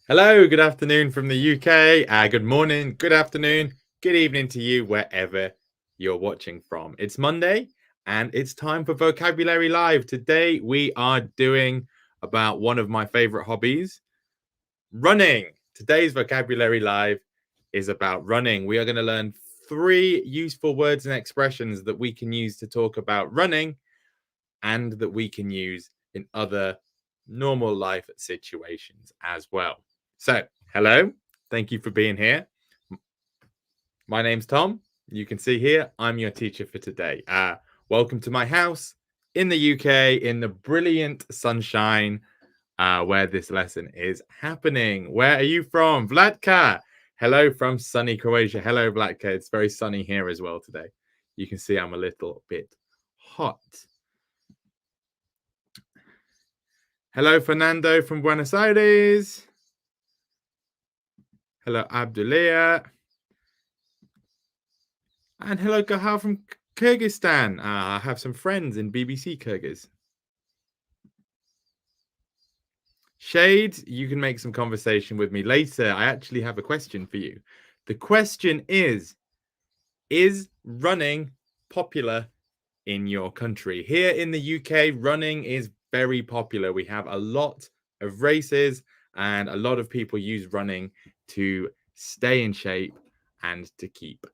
Hello, good afternoon from the UK. Good morning, good afternoon, good evening to you, wherever you're watching from. It's Monday and it's time for Vocabulary Live. Today we are doing about one of my favorite hobbies, running. Today's Vocabulary Live is about running. We are going to learn 3 useful words and expressions that we can use to talk about running and that we can use in other normal life situations as well. So, hello, thank you for being here. My name's Tom. You can see here, I'm your teacher for today. Welcome to my house in the UK in the brilliant sunshine where this lesson is happening. Where are you from? Vlatka. Hello from sunny Croatia. Hello, Vlatka. It's very sunny here as well today. You can see I'm a little bit hot. Hello, Fernando from Buenos Aires. Hello, Abdullah. And hello, Gahal from Kyrgyzstan. I have some friends in BBC Kyrgyz. Shade, you can make some conversation with me later. I actually have a question for you. The question is running popular in your country? Here in the UK, running is very popular. We have a lot of races and a lot of people use running to stay in shape and to keep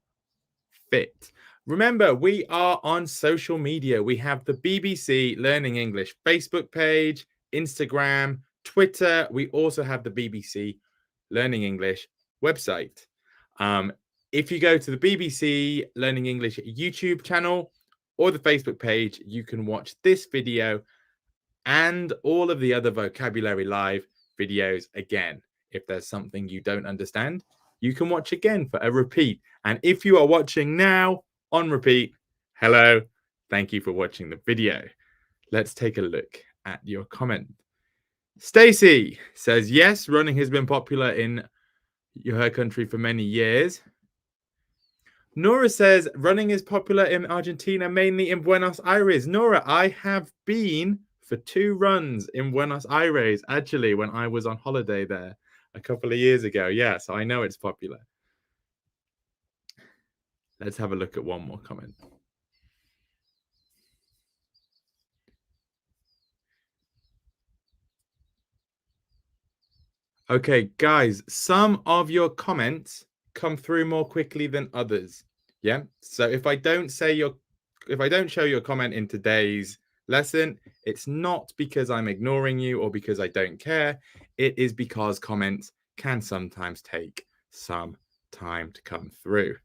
fit. Remember, we are on social media. We have the BBC Learning English Facebook page, Instagram, Twitter. We also have the BBC Learning English website. If you go to the BBC Learning English YouTube channel or the Facebook page, you can watch this video and all of the other Vocabulary Live videos again. If there's something you don't understand, you can watch again for a repeat. And if you are watching now on repeat, hello, thank you for watching the video. Let's take a look at your comment. Stacy says, yes, running has been popular in her country for many years. Nora says, running is popular in Argentina, mainly in Buenos Aires. Nora, I have been for 2 runs in Buenos Aires, actually, when I was on holiday there a couple of years ago. Yeah, so I know it's popular. Let's have a look at one more comment. Okay, guys, some of your comments come through more quickly than others. Yeah, so if I don't show your comment in today's lesson, it's not because I'm ignoring you or because I don't care. It is because comments can sometimes take some time to come through.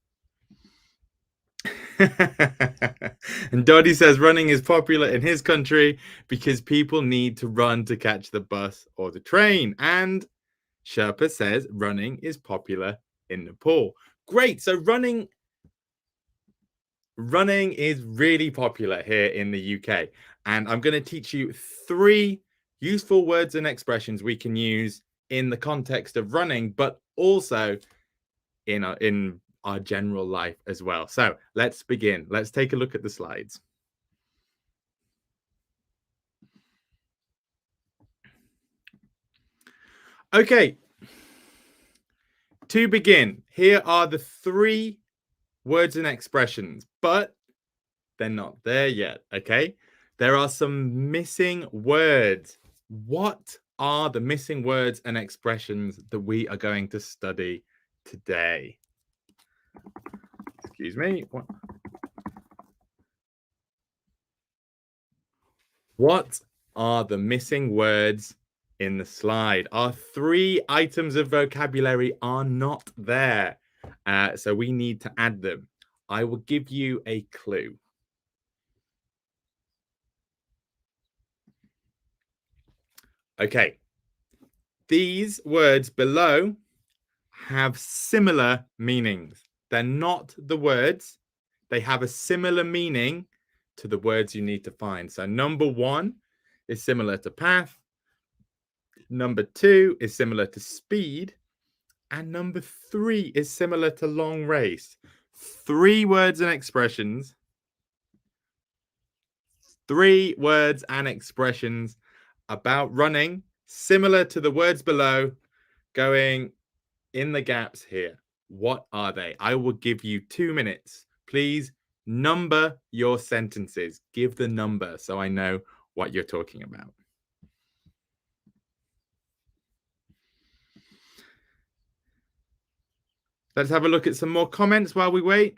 And Doddy says running is popular in his country because people need to run to catch the bus or the train. And Sherpa says running is popular in Nepal. Great. So running is really popular here in the UK. And I'm going to teach you 3 useful words and expressions we can use in the context of running, but also in our general life as well. So let's begin. Let's take a look at the slides. Okay. To begin, here are the 3 words and expressions, but they're not there yet, okay? There are some missing words. What are the missing words and expressions that we are going to study today? Excuse me. What are the missing words in the slide? Our 3 items of vocabulary are not there, so we need to add them. I will give you a clue. Okay, these words below have similar meanings. They're not the words. They have a similar meaning to the words you need to find. So number 1 is similar to path. Number 2 is similar to speed. And number 3 is similar to long race. 3 words and expressions. 3 words and expressions about running, similar to the words below, going in the gaps here. What are they? I will give you 2 minutes. Please number your sentences. Give the number so I know what you're talking about. Let's have a look at some more comments while we wait.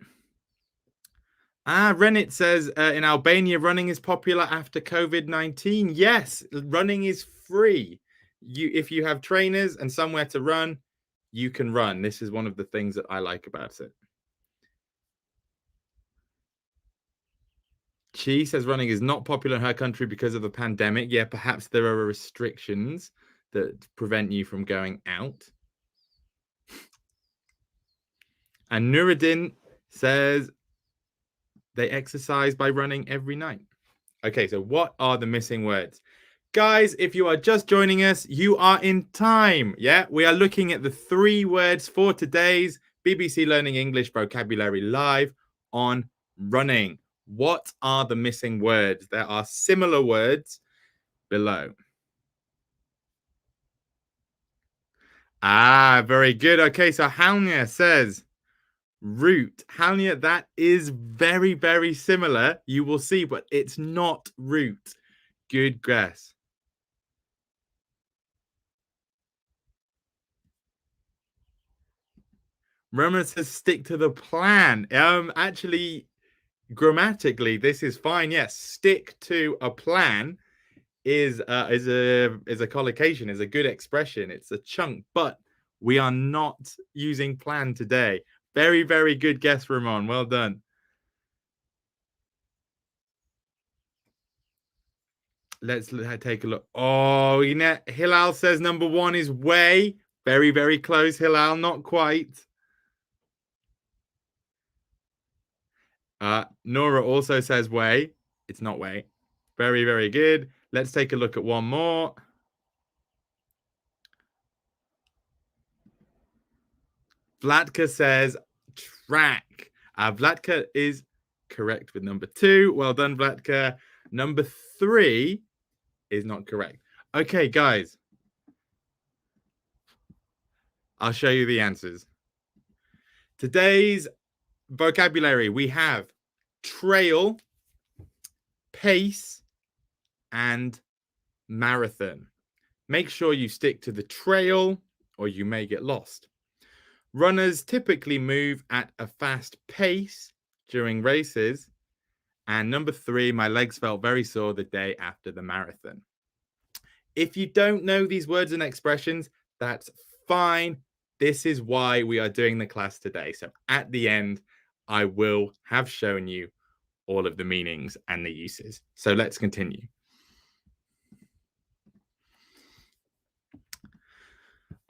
Renit says, in Albania, running is popular after COVID-19. Yes, running is free. If you have trainers and somewhere to run, you can run. This is one of the things that I like about it. Chi says running is not popular in her country because of the pandemic. Yeah, perhaps there are restrictions that prevent you from going out. And Nuruddin says they exercise by running every night. Okay, so what are the missing words? Guys, if you are just joining us, you are in time. Yeah, we are looking at the 3 words for today's BBC Learning English Vocabulary Live on running. What are the missing words? There are similar words below. Very good. Okay, so Halnia says route. Halnia, that is very, very similar. You will see, but it's not route. Good guess. Roman says stick to the plan. Actually, grammatically, this is fine. Yes, stick to a plan is a collocation, is a good expression. It's a chunk, but we are not using plan today. Very, very good guess, Ramon. Well done. Let's take a look. Oh, Hilal says number 1 is way. Very, very close, Hilal. Not quite. Nora also says way. It's not way. Very, very good. Let's take a look at one more. Vlatka says track. Vlatka is correct with number 2. Well done, Vlatka. Number 3 is not correct. Okay, guys. I'll show you the answers. Today's vocabulary, we have trail, pace, and marathon. Make sure you stick to the trail or you may get lost. Runners typically move at a fast pace during races. And number 3, my legs felt very sore the day after the marathon. If you don't know these words and expressions, that's fine. This is why we are doing the class today. So at the end, I will have shown you all of the meanings and the uses. So let's continue.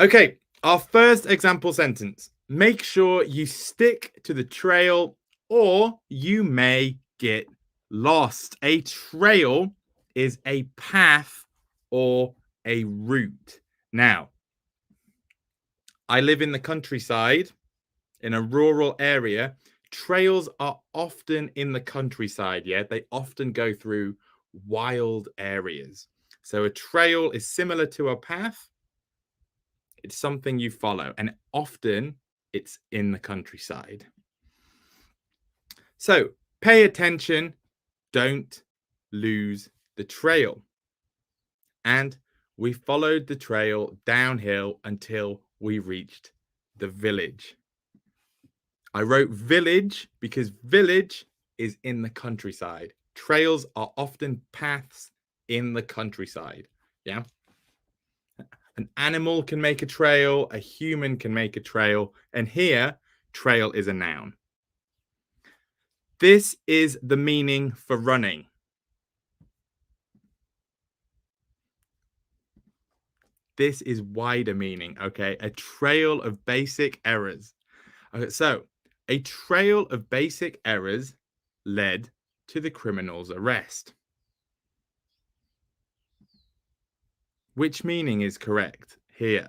Okay, our first example sentence. Make sure you stick to the trail or you may get lost. A trail is a path or a route. Now, I live in the countryside, in a rural area. Trails are often in the countryside, yeah? They often go through wild areas. So a trail is similar to a path. It's something you follow, and often it's in the countryside. So pay attention, don't lose the trail. And we followed the trail downhill until we reached the village. I wrote village because village is in the countryside. Trails are often paths in the countryside. Yeah. An animal can make a trail, a human can make a trail, and here, trail is a noun. This is the meaning for running. This is wider meaning, okay? A trail of basic errors. Okay, so a trail of basic errors led to the criminal's arrest. Which meaning is correct here?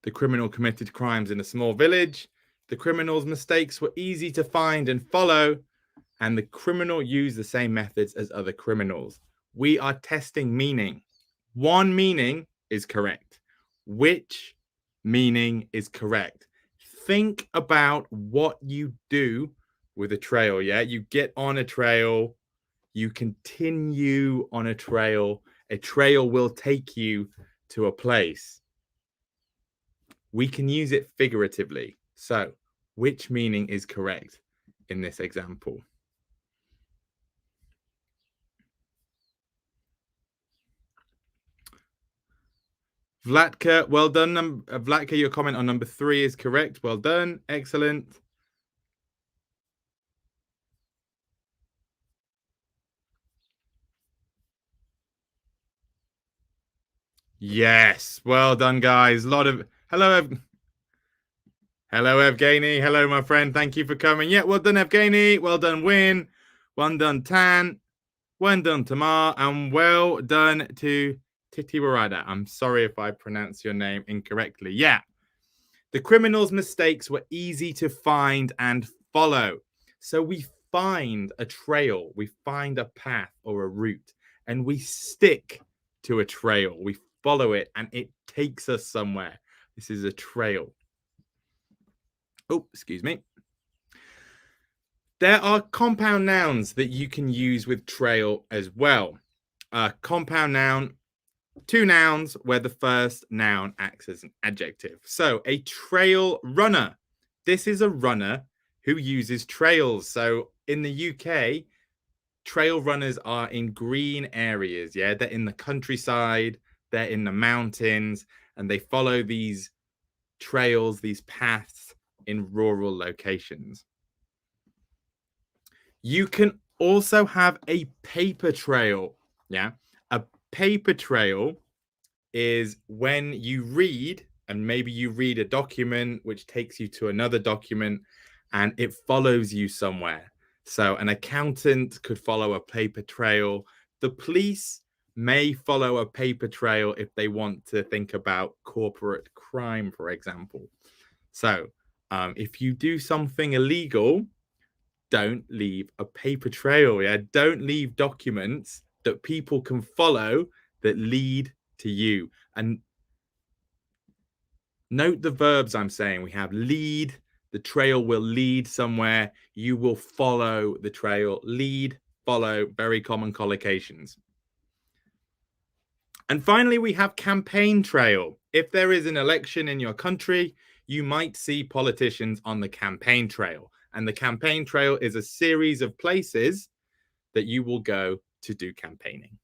The criminal committed crimes in a small village. The criminal's mistakes were easy to find and follow. And the criminal used the same methods as other criminals. We are testing meaning. One meaning is correct. Which meaning is correct. Think about what you do with a trail. Yeah, you get on a trail, you continue on a trail. A trail will take you to a place. We can use it figuratively. So, which meaning is correct in this example? Vlatka, well done. Vlatka, your comment on number 3 is correct. Well done. Excellent. Yes. Well done, guys. A lot of hello, hello, Evgeny. Hello, my friend. Thank you for coming. Yeah, well done, Evgeny. Well done, Win. Well done, Tan. Well done, Tamar. And well done to Titi Warada. I'm sorry if I pronounce your name incorrectly. Yeah. The criminal's mistakes were easy to find and follow. So we find a trail, we find a path or a route, and we stick to a trail. We follow it and it takes us somewhere. This is a trail. Oh, excuse me. There are compound nouns that you can use with trail as well. Compound noun, 2 nouns where the first noun acts as an adjective. So a trail runner. This is a runner who uses trails. So in the UK, trail runners are in green areas. Yeah, they're in the countryside, they're in the mountains, and they follow these trails, these paths in rural locations. You can also have a paper trail. Yeah, a paper trail is when you read, and maybe you read a document which takes you to another document and it follows you somewhere. So an accountant could follow a paper trail. The police may follow a paper trail if they want to think about corporate crime, for example. So if you do something illegal, don't leave a paper trail. Yeah, don't leave documents that people can follow that lead to you. And note the verbs I'm saying. We have lead, the trail will lead somewhere. You will follow the trail. Lead, follow, very common collocations. And finally, we have campaign trail. If there is an election in your country, you might see politicians on the campaign trail. And the campaign trail is a series of places that you will go to do campaigning.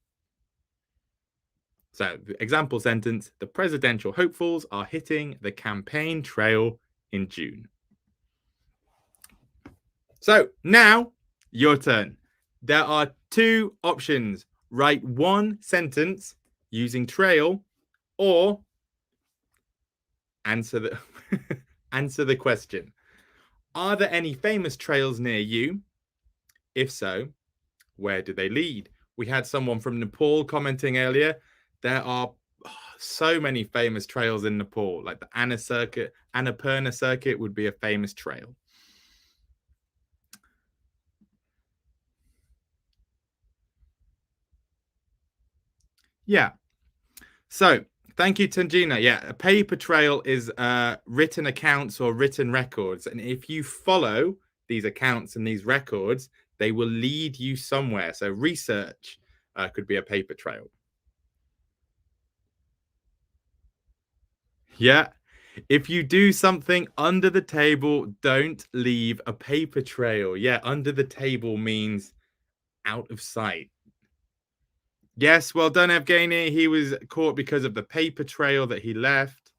So, the example sentence, the presidential hopefuls are hitting the campaign trail in June. So, now, your turn. There are 2 options. Write 1 sentence using trail or answer the, answer the question. Are there any famous trails near you? If so, where do they lead? We had someone from Nepal commenting earlier. There are so many famous trails in Nepal, like the Annapurna circuit would be a famous trail. Yeah. So thank you, Tanjina. Yeah, a paper trail is written accounts or written records. And if you follow these accounts and these records, they will lead you somewhere. So research could be a paper trail. Yeah. If you do something under the table, don't leave a paper trail. Yeah, under the table means out of sight. Yes, well done, Evgeny. He was caught because of the paper trail that he left.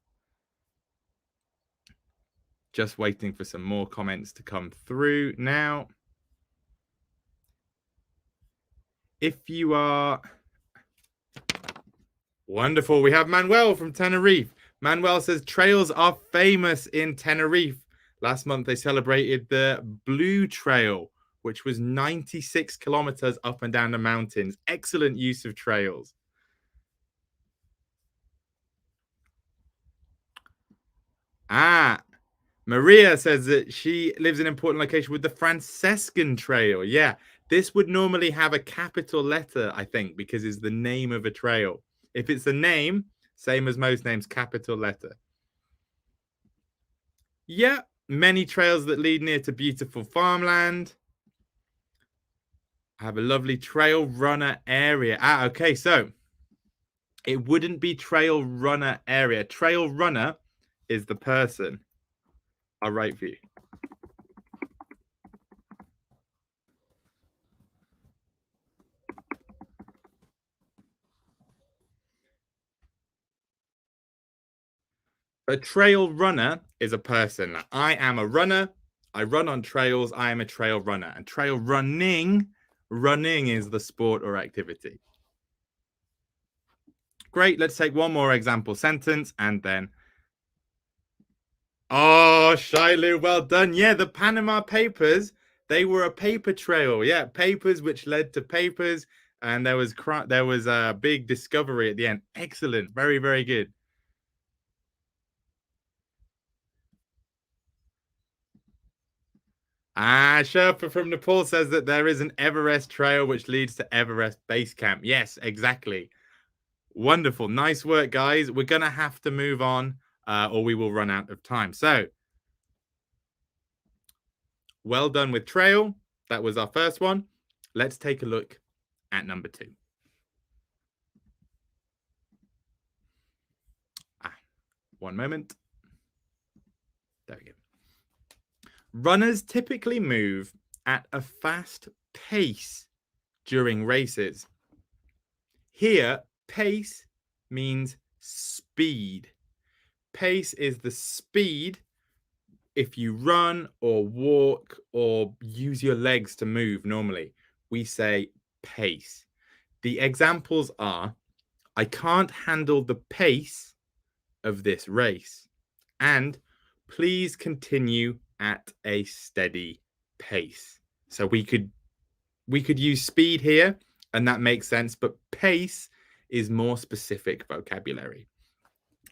Just waiting for some more comments to come through now. If you are wonderful, we have Manuel from Tenerife. Manuel says trails are famous in Tenerife. Last month, they celebrated the Blue Trail, which was 96 kilometers up and down the mountains. Excellent use of trails. Maria says that she lives in an important location with the Franciscan Trail. Yeah, this would normally have a capital letter, I think, because it's the name of a trail. If it's a name, same as most names, capital letter. Yeah, many trails that lead near to beautiful farmland. I have a lovely trail runner area. Okay, so it wouldn't be trail runner area. Trail runner is the person. I'll write for you. A trail runner is a person. Like, I am a runner. I run on trails. I am a trail runner. And trail running is the sport or activity. Great. Let's take one more example sentence and then. Oh, Shiloh, well done. Yeah, the Panama Papers, they were a paper trail. Yeah, papers which led to papers. And there was a big discovery at the end. Excellent. Very, very good. Sherpa from Nepal says that there is an Everest trail which leads to Everest Base Camp. Yes, exactly. Wonderful. Nice work, guys. We're going to have to move on or we will run out of time. So, well done with trail. That was our first one. Let's take a look at number 2. One moment. There we go. Runners typically move at a fast pace during races. Here, pace means speed. Pace is the speed if you run or walk or use your legs to move normally. We say pace. The examples are, I can't handle the pace of this race. And please continue at a steady pace. So we could use speed here, and that makes sense, but pace is more specific vocabulary.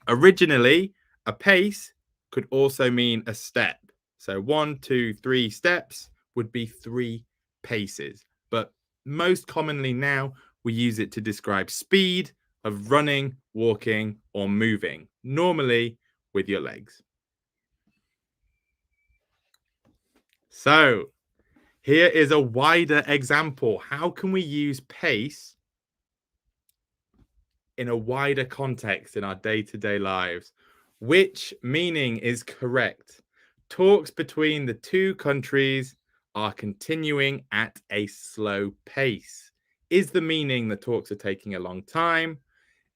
Originally, a pace could also mean a step. So 1, 2, 3 steps would be 3 paces. But most commonly now, we use it to describe speed of running, walking, or moving, normally with your legs. So here is a wider example. How can we use pace in a wider context in our day-to-day lives? Which meaning is correct? Talks between the two countries are continuing at a slow pace. Is the meaning the talks are taking a long time?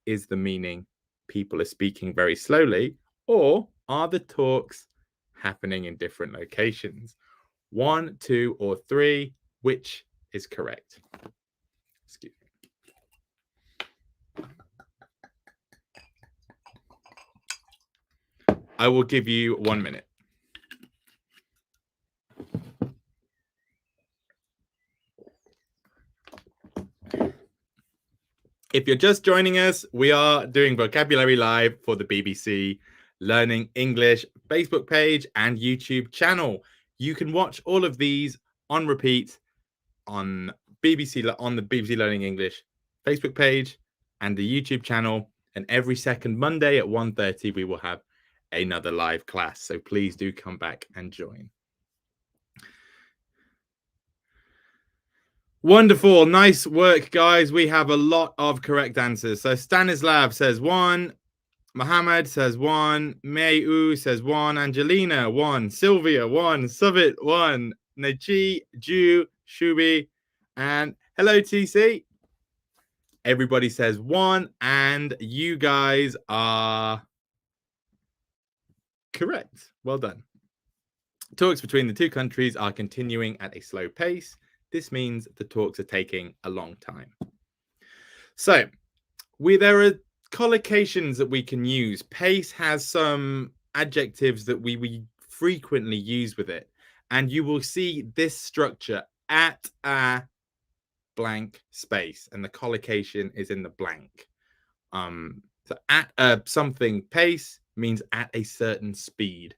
Is the meaning people are speaking very slowly? Or are the talks happening in different locations? 1, 2, or 3, which is correct? Excuse me. I will give you 1 minute. If you're just joining us, we are doing Vocabulary Live for the BBC Learning English Facebook page and YouTube channel. You can watch all of these on repeat on the BBC Learning English Facebook page and the YouTube channel. And every second Monday at 1:30, we will have another live class. So please do come back and join. Wonderful. Nice work, guys. We have a lot of correct answers. So Stanislav says 1. Mohammed says 1. Mayu says 1. Angelina 1. Sylvia 1. Suvit 1. Nachi, Ju, Shubi, and hello TC. Everybody says 1, and you guys are correct. Well done. Talks between the two countries are continuing at a slow pace. This means the talks are taking a long time. So there are collocations that we can use. Pace has some adjectives that we frequently use with it. And you will see this structure at a blank space. And the collocation is in the blank. So at a something pace means at a certain speed.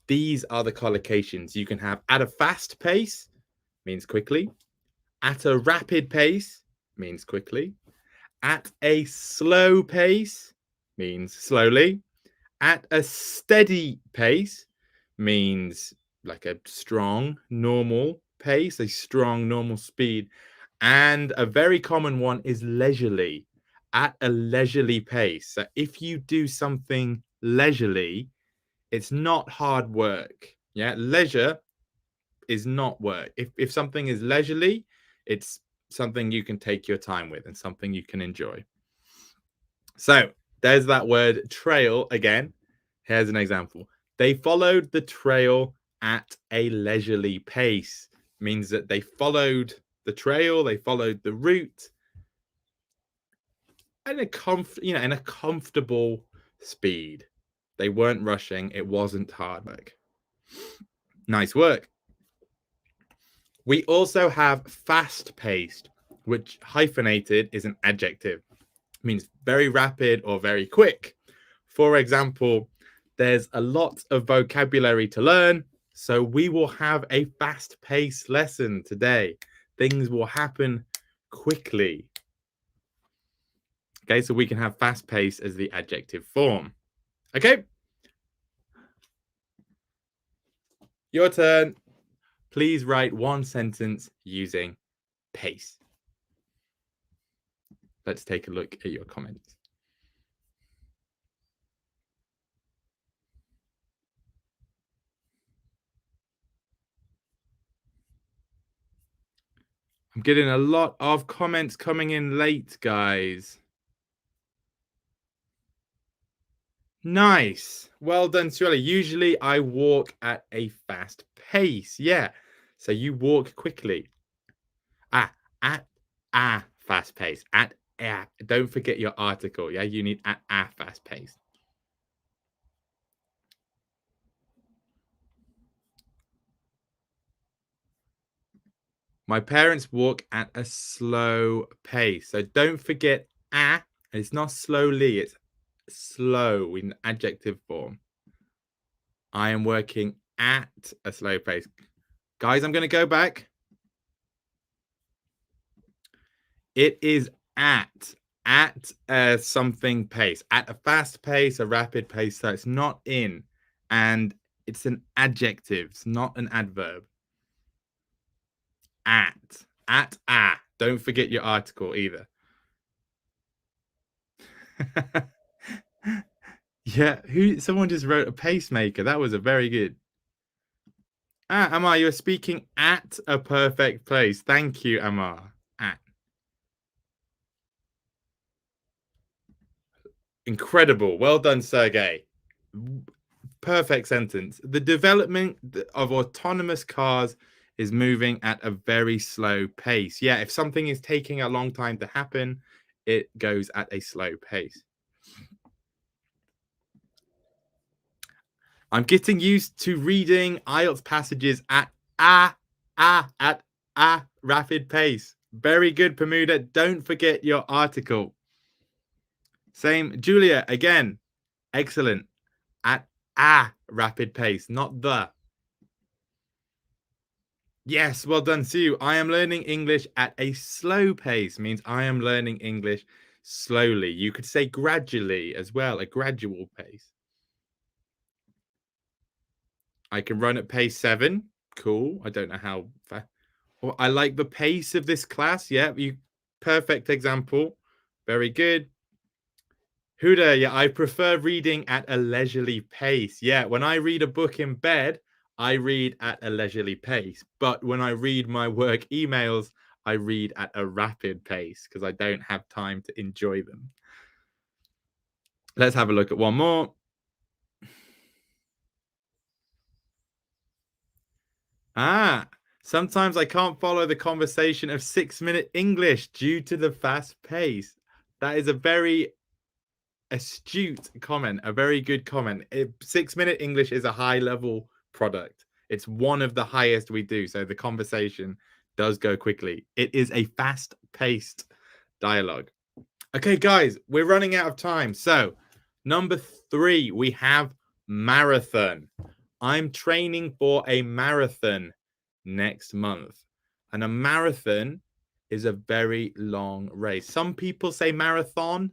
These are the collocations. You can have at a fast pace, means quickly. At a rapid pace, means quickly. At a slow pace, means slowly. At a steady pace, means like a strong, normal pace, a strong, normal speed. And a very common one is leisurely, at a leisurely pace. So if you do something leisurely, it's not hard work. Yeah, leisure is not work. If something is leisurely, it's something you can take your time with and something you can enjoy. So there's that word trail again. Here's an example. They followed the trail at a leisurely pace. Means that they followed the trail, they followed the route in in a comfortable speed. They weren't rushing. It wasn't hard work. Nice work. We also have fast-paced, which hyphenated is an adjective. It means very rapid or very quick. For example, there's a lot of vocabulary to learn, so we will have a fast-paced lesson today. Things will happen quickly. Okay, so we can have fast-paced as the adjective form. Okay? Your turn. Please write one sentence using pace. Let's take a look at your comments. I'm getting a lot of comments coming in late, guys. Nice. Well done, Suella. Usually I walk at a fast pace. Yeah. So you walk quickly. At a fast pace. At a. Don't forget your article. Yeah. You need at a fast pace. My parents walk at a slow pace. So don't forget a. It's not slowly, it's slow in adjective form. I am working at a slow pace. Guys, I'm going to go back. It is at a something pace, at a fast pace, a rapid pace. So it's not in, and it's an adjective. It's not an adverb. At a. Don't forget your article either. Yeah, someone just wrote a pacemaker. That was a very good. Amar, you're speaking at a perfect place. Thank you, Amar. At. Incredible. Well done, Sergey. Perfect sentence. The development of autonomous cars is moving at a very slow pace. Yeah, if something is taking a long time to happen, it goes at a slow pace. I'm getting used to reading IELTS passages at a rapid pace. Very good, Bermuda. Don't forget your article. Same, Julia, again, excellent. At a rapid pace, not the. Yes, well done, Sue. I am learning English at a slow pace, means I am learning English slowly. You could say gradually as well, a gradual pace. I can run at pace 7. Cool. I don't know how fast. Well, I like the pace of this class. Yeah, perfect example. Very good. Huda, yeah, I prefer reading at a leisurely pace. Yeah, when I read a book in bed, I read at a leisurely pace. But when I read my work emails, I read at a rapid pace because I don't have time to enjoy them. Let's have a look at one more. Sometimes I can't follow the conversation of 6-minute English due to the fast pace. That is a very astute comment, a very good comment. 6-minute English is a high level product. It's one of the highest we do. So the conversation does go quickly. It is a fast paced dialogue. Okay, guys, we're running out of time. So number 3, we have marathon. I'm training for a marathon next month. And a marathon is a very long race. Some people say marathon.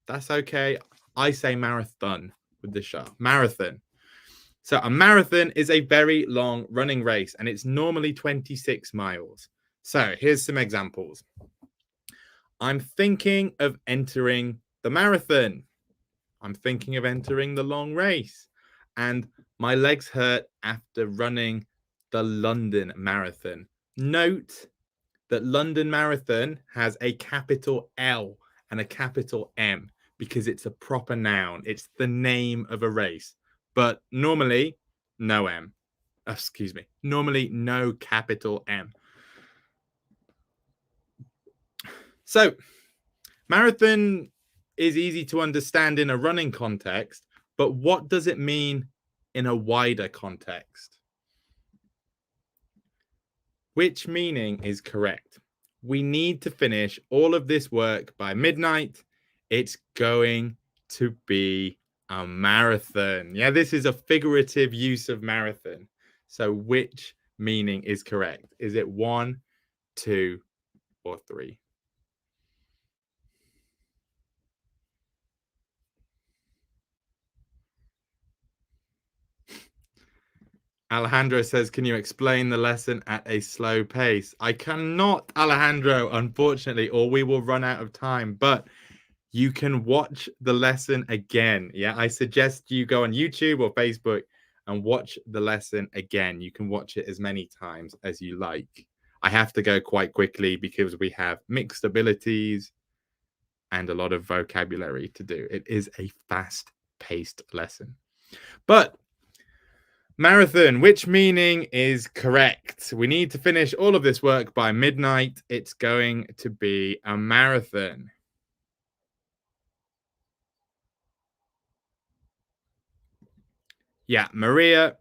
That's okay. I say marathon with the sharp. Marathon. So a marathon is a very long running race, and it's normally 26 miles. So here's some examples. I'm thinking of entering the marathon. I'm thinking of entering the long race. And my legs hurt after running the London Marathon. Note that London Marathon has a capital L and a capital M because it's a proper noun. It's the name of a race. But normally, no M. Excuse me. Normally, no capital M. So, marathon is easy to understand in a running context, but what does it mean in a wider context? Which meaning is correct? We need to finish all of this work by midnight. It's going to be a marathon. Yeah, this is a figurative use of marathon. So which meaning is correct? Is it 1, 2, or 3? Alejandro says, can you explain the lesson at a slow pace? I cannot, Alejandro, unfortunately, or we will run out of time. But you can watch the lesson again. Yeah, I suggest you go on YouTube or Facebook and watch the lesson again. You can watch it as many times as you like. I have to go quite quickly because we have mixed abilities and a lot of vocabulary to do. It is a fast-paced lesson. But marathon, which meaning is correct? We need to finish all of this work by midnight. It's going to be a marathon. Yeah, Maria,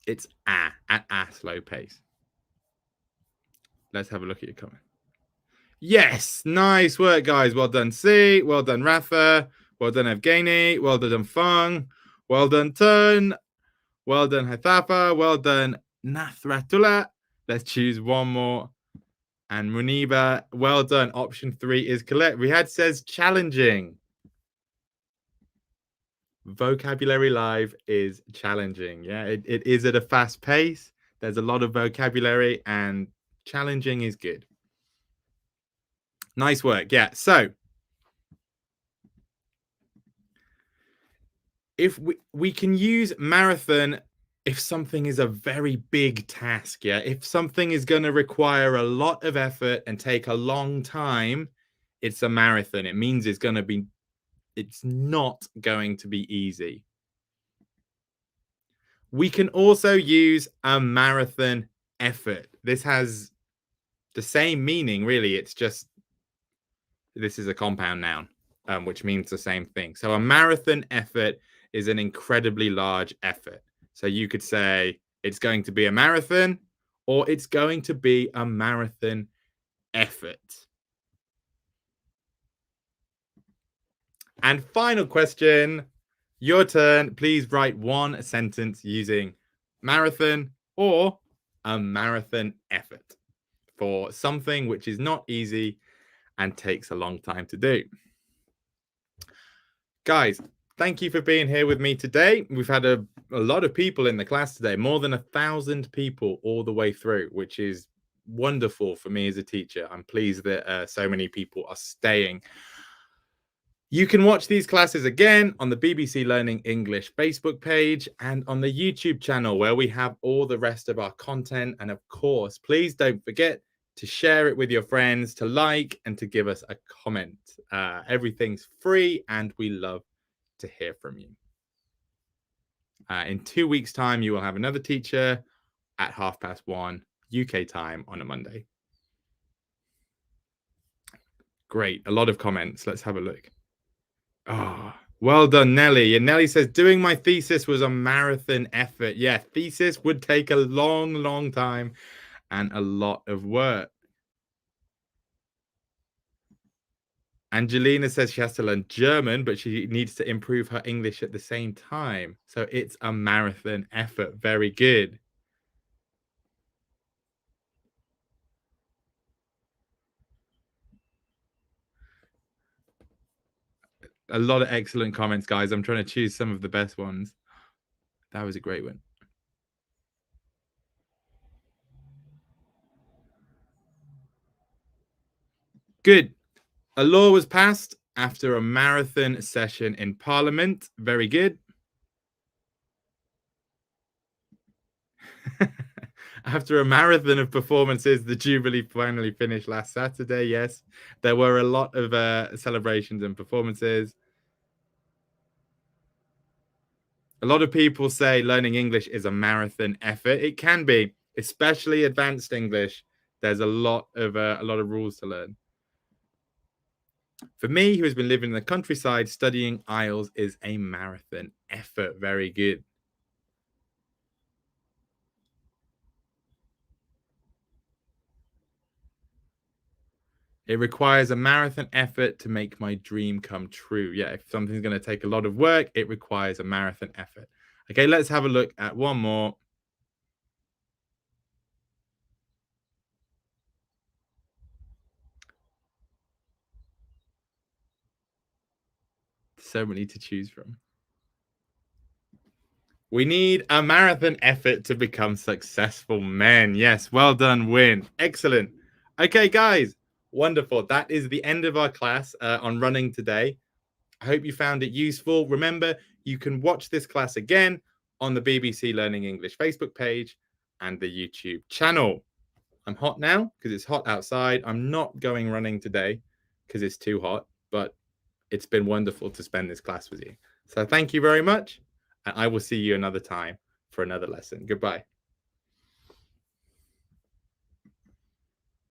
it's at a slow pace. Let's have a look at your comment. Yes, nice work, guys. Well done, C. Well done, Rafa. Well done, Evgeny. Well done, Fung. Well done, Tun. Well done, Hathafa. Well done, Nathratullah. Let's choose one more. And Muniba. Well done. Option 3 is correct. Rihad says challenging. Vocabulary Live is challenging. Yeah, it is at a fast pace. There's a lot of vocabulary, and challenging is good. Nice work. Yeah. So if we can use marathon if something is a very big task, yeah. If something is going to require a lot of effort and take a long time, it's a marathon. It means it's not going to be easy. We can also use a marathon effort. This has the same meaning, really. It's just this is a compound noun, which means the same thing. So a marathon effort is an incredibly large effort. So you could say it's going to be a marathon, or it's going to be a marathon effort. And final question, your turn. Please write one sentence using marathon or a marathon effort for something which is not easy and takes a long time to do. Guys, thank you for being here with me today. We've had a lot of people in the class today, more than 1,000 people all the way through, which is wonderful for me as a teacher. I'm pleased that so many people are staying. You can watch these classes again on the BBC Learning English Facebook page and on the YouTube channel where we have all the rest of our content. And of course, please don't forget to share it with your friends, to like, and to give us a comment. Everything's free and we love to hear from you. In 2 weeks' time, you will have another teacher at 1:30 UK time on a Monday. Great. A lot of comments. Let's have a look. Oh, well done, Nelly. And Nelly says, doing my thesis was a marathon effort. Yeah, thesis would take a long, long time and a lot of work. Angelina says she has to learn German, but she needs to improve her English at the same time. So it's a marathon effort. Very good. A lot of excellent comments, guys. I'm trying to choose some of the best ones. That was a great one. Good. A law was passed after a marathon session in Parliament. Very good. After a marathon of performances, the Jubilee finally finished last Saturday. Yes, there were a lot of celebrations and performances. A lot of people say learning English is a marathon effort. It can be, especially advanced English. There's a lot of rules to learn. For me, who has been living in the countryside, studying IELTS is a marathon effort. Very good. It requires a marathon effort to make my dream come true. Yeah, if something's going to take a lot of work, it requires a marathon effort. Okay, let's have a look at one more. So many to choose from. We need a marathon effort to become successful men. Yes, well done, Win. Excellent. Okay, guys, wonderful. That is the end of our class on running today. I hope you found it useful. Remember, you can watch this class again on the BBC Learning English Facebook page and the YouTube channel. I'm hot now because it's hot outside. I'm not going running today because it's too hot, but it's been wonderful to spend this class with you. So thank you very much, and I will see you another time for another lesson. Goodbye.